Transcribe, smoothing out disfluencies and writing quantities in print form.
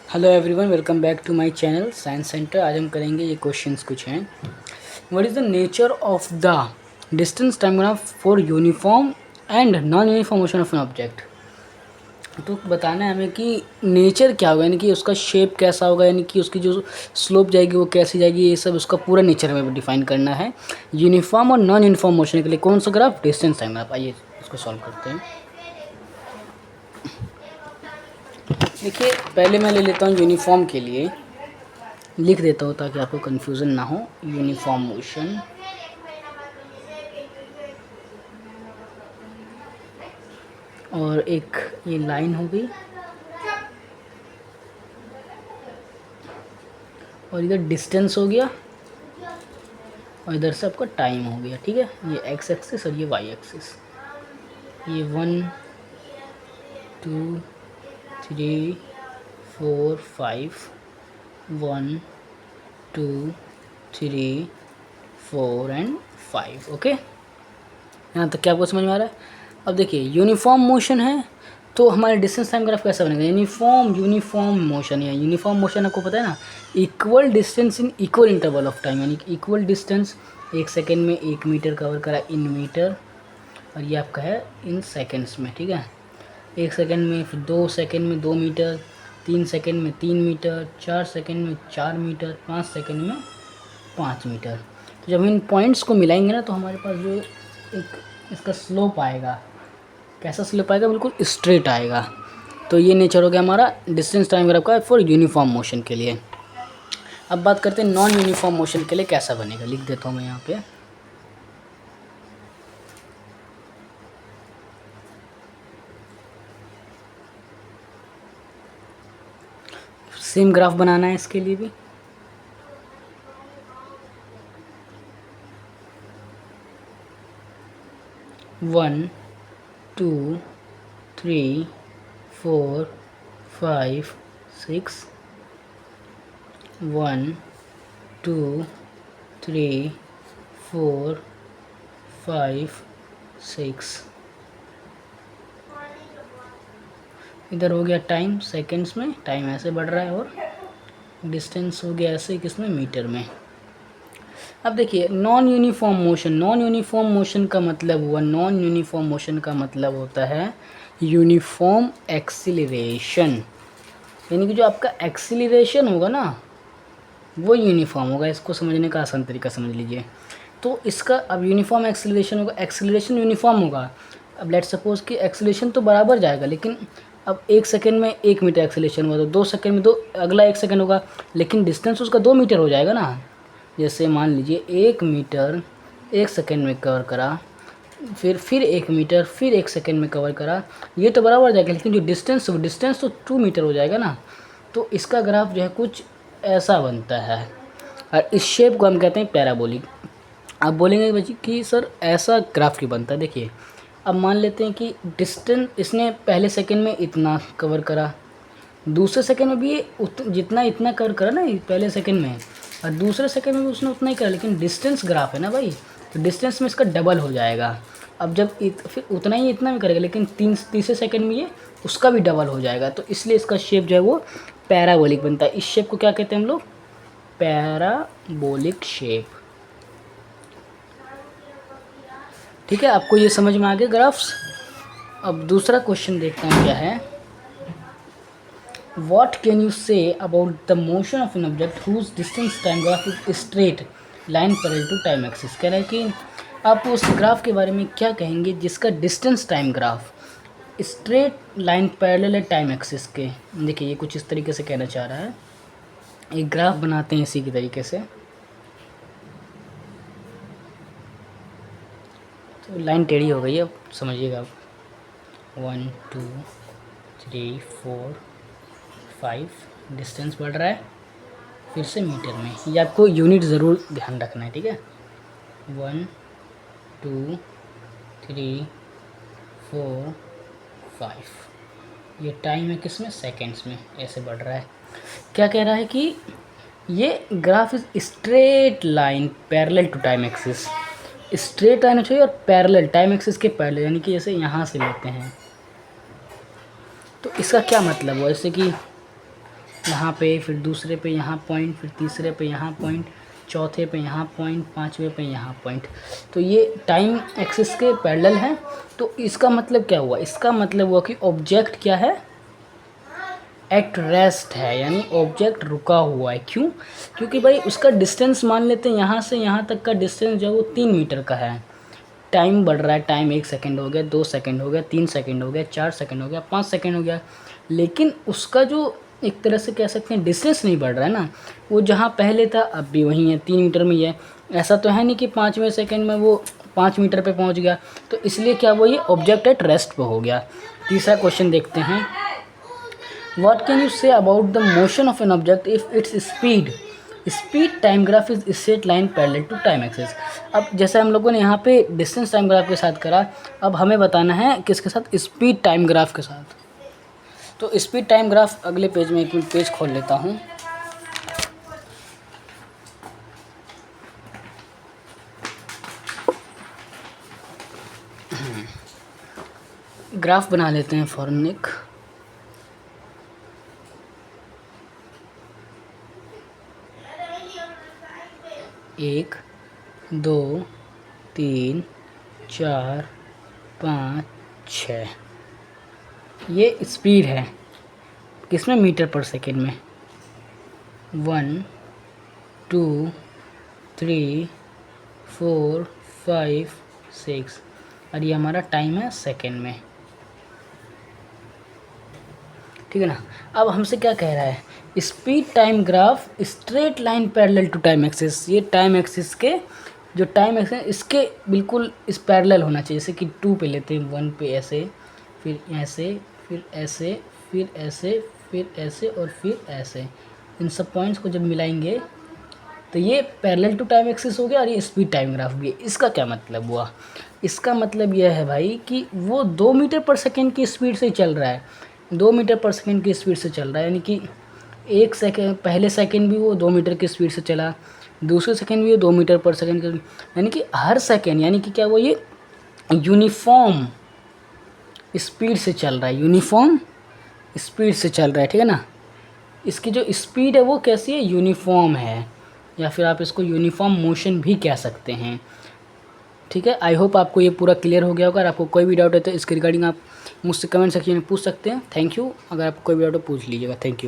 Hello everyone, welcome back to my channel science centre. आज हम करेंगे ये क्वेश्चंस कुछ हैं। What is the nature of the distance time graph for uniform and non uniform motion of an object. तो बताना है हमें कि नेचर क्या होगा, यानी कि उसका शेप कैसा होगा, यानी कि उसकी जो स्लोप जाएगी वो कैसी जाएगी, ये सब उसका पूरा नेचर हमें डिफाइन करना है। यूनिफॉर्म और नॉन यूनिफॉर्म मोशन के लिए कौन सा ग्राफ? Distance time graph. आइए इसको सॉल्व करते हैं। देखिए, पहले मैं ले लेता हूँ यूनिफॉर्म के लिए, लिख देता हूँ ताकि आपको कन्फ्यूज़न ना हो। यूनिफॉर्म मोशन, और एक ये लाइन हो गई, और इधर डिस्टेंस हो गया, और इधर से आपका टाइम हो गया। ठीक है, ये एक्स एक्सिस और ये वाई एक्सिस। ये 1 2 3 4 5 1 2 3 4 एंड 5। ओके, यहाँ तक क्या आपको समझ में आ रहा है? अब देखिए, यूनिफॉर्म मोशन है तो हमारे डिस्टेंस टाइम ग्राफ कैसा बनेगा? यूनिफॉर्म मोशन है। यूनिफॉर्म मोशन आपको पता है ना, equal distance in equal interval of time, यानी कि इक्वल डिस्टेंस 1 सेकेंड में 1 मीटर कवर करा इन मीटर, और ये आपका है इन सेकेंड्स में। ठीक है, 1 सेकेंड में, फिर 2 सेकेंड में 2 मीटर, 3 सेकेंड में 3 मीटर, 4 सेकेंड में 4 मीटर, 5 सेकेंड में 5 मीटर। तो जब इन पॉइंट्स को मिलाएंगे ना तो हमारे पास जो एक इसका स्लोप आएगा, कैसा स्लोप आएगा? बिल्कुल स्ट्रेट आएगा। तो ये नेचर हो गया हमारा डिस्टेंस टाइम ग्राफ का फॉर यूनिफॉर्म मोशन के लिए। अब बात करते हैं नॉन यूनिफॉर्म मोशन के लिए कैसा बनेगा। लिख देता हूँ मैं यहाँ पे। सेम ग्राफ बनाना है इसके लिए भी। वन 2 3 4 5 6 1 2 3 4 5 6। इधर हो गया टाइम सेकंड्स में, टाइम ऐसे बढ़ रहा है, और डिस्टेंस हो गया ऐसे किसमें? मीटर में। अब देखिए, नॉन यूनिफॉर्म मोशन का मतलब हुआ, नॉन यूनिफॉर्म मोशन का मतलब होता है यूनिफॉर्म एक्सीलरेशन, यानी कि जो आपका एक्सीलरेशन होगा ना वो यूनिफॉर्म होगा। इसको समझने का आसान तरीका समझ लीजिए। तो इसका अब यूनिफॉर्म एक्सीलरेशन होगा, एक्सीलरेशन यूनिफॉर्म होगा। अब लेट सपोज कि एक्सीलरेशन तो बराबर जाएगा, लेकिन अब 1 सेकेंड में 1 मीटर एक्सीलरेशन हुआ तो 2 सेकेंड में 2, अगला 1 सेकेंड होगा, लेकिन डिस्टेंस उसका 2 मीटर हो जाएगा ना। जैसे मान लीजिए 1 मीटर 1 सेकेंड में कवर करा, फिर 1 मीटर, फिर 1 सेकेंड में कवर करा, ये तो बराबर जाएगा, लेकिन जो डिस्टेंस तो 2 मीटर हो जाएगा ना। तो इसका ग्राफ जो है कुछ ऐसा बनता है, और इस शेप को हम कहते हैं पैराबोलिक। आप बोलेंगे बच्चे कि सर ऐसा ग्राफ क्यों बनता है? देखिए, अब मान लेते हैं कि डिस्टेंस इसने पहले सेकंड में इतना कवर करा, दूसरे सेकंड में भी ये जितना इतना कवर करा ना पहले सेकंड में, और दूसरे सेकंड में भी उसने उतना ही करा, लेकिन डिस्टेंस ग्राफ है ना भाई, तो डिस्टेंस में इसका डबल हो जाएगा। अब जब फिर उतना ही इतना भी करेगा, लेकिन तीसरे सेकंड में ये उसका भी डबल हो जाएगा, तो इसलिए इसका शेप जो है वो पैराबोलिक बनता है। इस शेप को क्या कहते हैं हम लोग? Parabolic shape. ठीक है, आपको ये समझ में आ गया ग्राफ्स। अब दूसरा क्वेश्चन देखते हैं क्या है। What can you say about the motion of an object whose distance time graph is straight line parallel to time axis? कह रहा है कि आप उस ग्राफ के बारे में क्या कहेंगे जिसका distance time graph straight line parallel है टाइम एक्सिस के। देखिए, ये कुछ इस तरीके से कहना चाह रहा है। एक ग्राफ बनाते हैं इसी के तरीके से। तो लाइन टेढ़ी हो गई है, अब समझिएगा आप। 1 2 3 4 5 डिस्टेंस बढ़ रहा है, फिर से मीटर में। ये आपको यूनिट ज़रूर ध्यान रखना है। ठीक है, 1 2 3 4 5। ये टाइम है किसमें? सेकेंड्स में। ऐसे बढ़ रहा है। क्या कह रहा है कि ये graph is straight line parallel to time axis. Straight line चाहिए और पैरेलल, टाइम एक्सिस के पैरेलल, यानी कि जैसे यहाँ से लेते हैं तो इसका क्या मतलब हुआ? जैसे कि यहाँ पे, फिर दूसरे पे यहाँ पॉइंट, फिर तीसरे पे यहाँ पॉइंट, चौथे पे यहाँ पॉइंट, पाँचवें पे यहाँ पॉइंट। तो ये टाइम एक्सिस के पैरेलल है। तो इसका मतलब क्या हुआ? इसका मतलब हुआ कि ऑब्जेक्ट क्या है? एट रेस्ट है, यानी ऑब्जेक्ट रुका हुआ है। क्यों? क्योंकि भाई उसका डिस्टेंस मान लेते हैं यहाँ से यहाँ तक का डिस्टेंस जो है वो 3 मीटर का है। टाइम बढ़ रहा है, टाइम 1 सेकंड हो गया, 2 सेकंड हो गया, 3 सेकंड हो गया, 4 सेकंड हो गया, 5 सेकंड हो गया, लेकिन उसका जो एक तरह से कह सकते हैं डिस्टेंस नहीं बढ़ रहा है ना। वो जहाँ पहले था अब भी वहीं है, 3 मीटर में ही है। ऐसा तो है नहीं कि 5वें सेकंड में वो 5 मीटर पे पहुँच गया। तो इसलिए क्या वो ये ऑब्जेक्ट एट रेस्ट पे हो गया। तीसरा क्वेश्चन देखते हैं। What can you say about the motion of an object if its speed time graph is straight line parallel to time axis? अब जैसे हम लोगों ने यहाँ पे डिस्टेंस टाइम ग्राफ के साथ करा, अब हमें बताना है किसके साथ? स्पीड टाइम ग्राफ के साथ। तो स्पीड टाइम ग्राफ अगले पेज में, एक मिनट पेज खोल लेता हूँ। ग्राफ बना लेते हैं फॉर्मनिक। एक, 2, 3, 4, 5, 6, ये स्पीड है किसमें? मीटर पर सेकेंड में। 1, 2, 3, 4, 5, 6, और ये हमारा टाइम है सेकेंड में। ठीक है ना? अब हमसे क्या कह रहा है? Speed time graph straight line parallel to time axis. ये टाइम एक्सिस के जो टाइम एक्सिस इसके बिल्कुल इस पैरेलल होना चाहिए। जैसे कि 2 पे लेते हैं, 1 पे ऐसे, फिर ऐसे, फिर ऐसे, फिर ऐसे, फिर ऐसे और फिर ऐसे। इन सब पॉइंट्स को जब मिलाएंगे तो ये पैरेलल टू टाइम एक्सिस हो गया और ये स्पीड टाइम ग्राफ भी है। इसका क्या मतलब हुआ? इसका मतलब यह है भाई कि वो 2 मीटर पर सेकेंड की स्पीड से चल रहा है। 2 मीटर पर सेकेंड की स्पीड से चल रहा है, यानी कि 1 सेकेंड, पहले सेकेंड भी वो 2 मीटर की स्पीड से चला, दूसरे सेकेंड भी वो 2 मीटर पर सेकेंड की, यानी कि हर सेकेंड, यानी कि क्या वो ये यूनिफॉर्म स्पीड से चल रहा है, यूनिफॉर्म स्पीड से चल रहा है। ठीक है ना? इसकी जो स्पीड है वो कैसी है? यूनिफॉर्म है, या फिर आप इसको यूनिफॉर्म मोशन भी कह सकते हैं। ठीक है, आई होप आपको ये पूरा क्लियर हो गया होगा। अगर आपको कोई भी डाउट है तो इसके रिगार्डिंग आप मुझसे कमेंट सेक्शन में पूछ सकते हैं। Thank you. अगर आपको कोई भी डाउट हो पूछ लीजिएगा। Thank you.